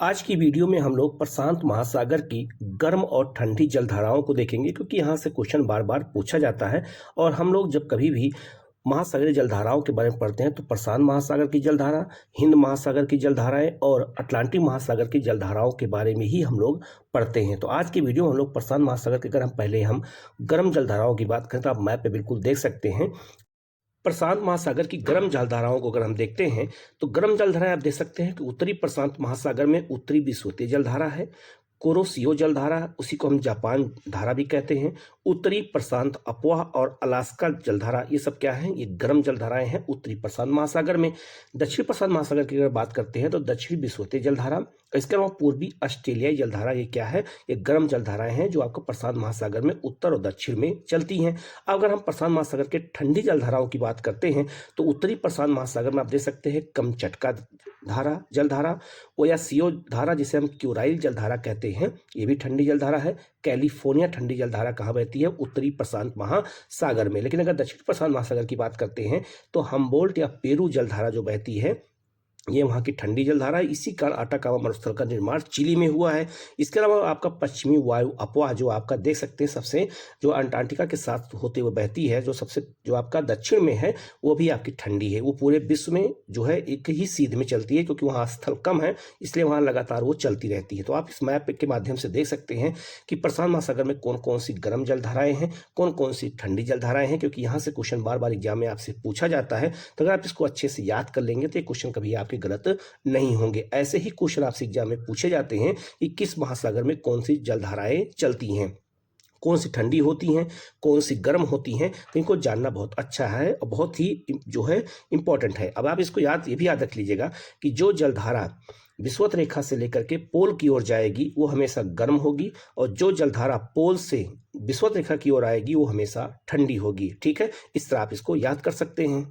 आज की वीडियो में हम लोग प्रशांत महासागर की गर्म और ठंडी जलधाराओं को देखेंगे, क्योंकि यहाँ से क्वेश्चन बार बार पूछा जाता है। और हम लोग जब कभी भी महासागरीय जलधाराओं के बारे में पढ़ते हैं तो प्रशांत महासागर की जलधारा, हिंद महासागर की जलधाराएं और अटलांटिक महासागर की जलधाराओं के बारे में ही हम लोग पढ़ते हैं। तो आज की वीडियो में हम लोग प्रशांत महासागर के, अगर हम पहले गर्म जलधाराओं की बात करें तो आप मैप पे बिल्कुल देख सकते हैं। प्रशांत महासागर की गर्म जलधाराओं को अगर हम देखते हैं तो गर्म जलधाराएं आप देख सकते हैं कि उत्तरी प्रशांत महासागर में उत्तरी विषुवतीय जलधारा है, कुरोशियो जलधारा, उसी को हम जापान धारा भी कहते हैं। उत्तरी प्रशांत अफवाह और अलास्का जलधारा, ये सब क्या है, ये गर्म जलधाराएं हैं उत्तरी प्रशांत महासागर में। दक्षिणी प्रशांत महासागर की अगर बात करते हैं तो दक्षिणी विषुवतीय जलधारा, इसके अलावा पूर्वी ऑस्ट्रेलियाई जलधारा, ये क्या है, ये गर्म जलधाराएं हैं जो आपको प्रशांत महासागर में उत्तर और दक्षिण में चलती हैं। अगर हम प्रशांत महासागर के ठंडी जलधाराओं की बात करते हैं तो उत्तरी प्रशांत महासागर में आप देख सकते हैं कमचटका धारा जलधारा, ओयासियो धारा जिसे हम क्यूराइल जलधारा कहते हैं, ये भी ठंडी जलधारा है। कैलिफोर्निया ठंडी जलधारा कहाँ बहती है, उत्तरी प्रशांत महासागर में। लेकिन अगर दक्षिण प्रशांत महासागर की बात करते हैं तो हम्बोल्ट या पेरू जलधारा जो बहती है, ये वहाँ की ठंडी जलधारा है। इसी कारण आटाकामा मरुस्थल का निर्माण चिली में हुआ है। इसके अलावा आपका पश्चिमी वायु अफवाह जो आपका देख सकते हैं, सबसे जो अंटार्कटिका के साथ होते हुए बहती है, जो आपका दक्षिण में है, वो भी आपकी ठंडी है। वो पूरे विश्व में जो है एक ही सीध में चलती है, क्योंकि वहाँ स्थल कम है, इसलिए वहाँ लगातार वो चलती रहती है। तो आप इस मैप के माध्यम से देख सकते हैं कि प्रशांत महासागर में कौन कौन सी गर्म जलधाराएं हैं, कौन कौन सी ठंडी जलधाराएं हैं, क्योंकि यहाँ से क्वेश्चन बार बार एग्जाम में आपसे पूछा जाता है। तो अगर आप इसको अच्छे से याद कर लेंगे तो ये क्वेश्चन कभी आपके गलत नहीं होंगे। ऐसे ही क्वेश्चन आपसे एग्जाम में पूछे जाते हैं कि किस महासागर में कौन सी जलधाराएं चलती हैं, कौन सी ठंडी होती हैं, कौन सी गर्म होती हैं। तो इनको जानना बहुत अच्छा है और बहुत ही जो है इंपॉर्टेंट है। अब आप इसको ये भी याद रख लीजिएगा कि जो जलधारा विषुवत रेखा से लेकर के पोल की ओर जाएगी वो हमेशा गर्म होगी, और जो जलधारा पोल से विषुवत रेखा की ओर आएगी वो हमेशा ठंडी होगी। ठीक है, इस तरह आप इसको याद कर सकते हैं।